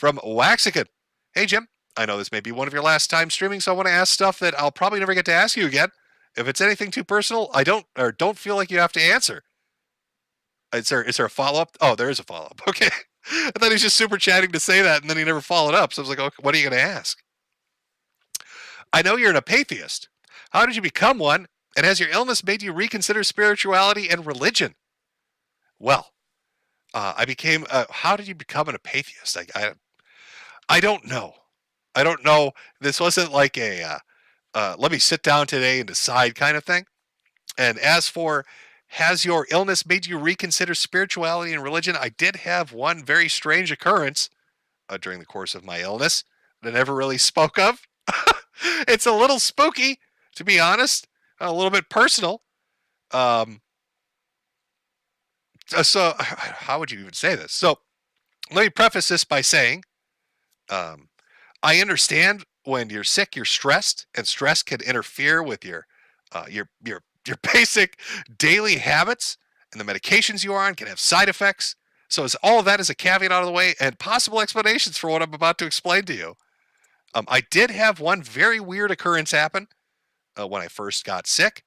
From Waxican. Hey, Jim. I know this may be one of your last time streaming, so I want to ask stuff that I'll probably never get to ask you again. If it's anything too personal, I don't feel like you have to answer. Is there a follow-up? Oh, there is a follow-up. Okay. I thought he was just super chatting to say that, and then he never followed up. So I was like, okay, what are you going to ask? I know you're an apatheist. How did you become one? And has your illness made you reconsider spirituality and religion? Well, I became. How did you become an apatheist? I don't know. I don't know. This wasn't like a let me sit down today and decide kind of thing. And as for has your illness made you reconsider spirituality and religion? I did have one very strange occurrence during the course of my illness that I never really spoke of. It's a little spooky, to be honest, a little bit personal. So, how would you even say this? So, let me preface this by saying, I understand when you're sick, you're stressed, and stress can interfere with your basic daily habits, and the medications you are on can have side effects. So, as all of that is a caveat out of the way, and possible explanations for what I'm about to explain to you. I did have one very weird occurrence happen when I first got sick.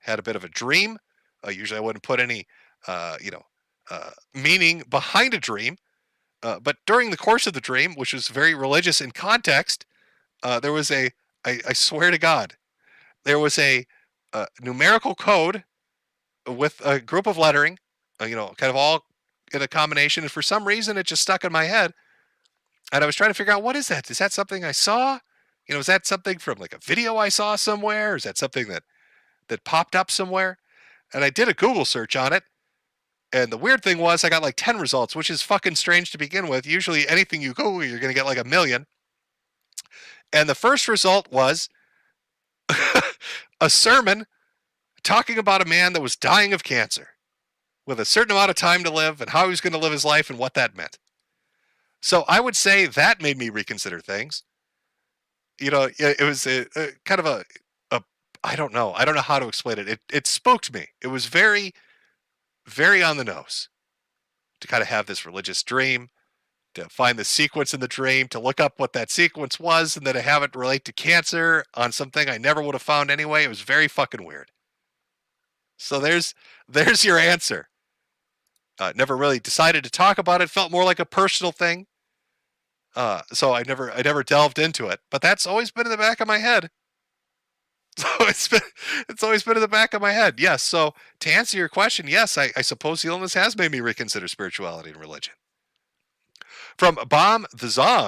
Had a bit of a dream. Usually, I wouldn't put any, meaning behind a dream. But during the course of the dream, which was very religious in context, there was I swear to God, there was a numerical code with a group of lettering, kind of all in a combination. And for some reason, it just stuck in my head. And I was trying to figure out, what is that? Is that something I saw? Is that something from like a video I saw somewhere? Or is that something that popped up somewhere? And I did a Google search on it. And the weird thing was I got like 10 results, which is fucking strange to begin with. Usually anything you Google, you're going to get like a million. And the first result was a sermon talking about a man that was dying of cancer with a certain amount of time to live and how he was going to live his life and what that meant. So I would say that made me reconsider things. It was kind of a I don't know. I don't know how to explain it. It spooked me. It was very, very on the nose to kind of have this religious dream, to find the sequence in the dream, to look up what that sequence was, and then to have it relate to cancer on something I never would have found anyway. It was very fucking weird. So there's your answer. Never really decided to talk about it. Felt more like a personal thing. So I never delved into it, but that's always been in the back of my head. So it's always been in the back of my head. Yes. So to answer your question, yes, I suppose the illness has made me reconsider spirituality and religion. From Bomb the Zom.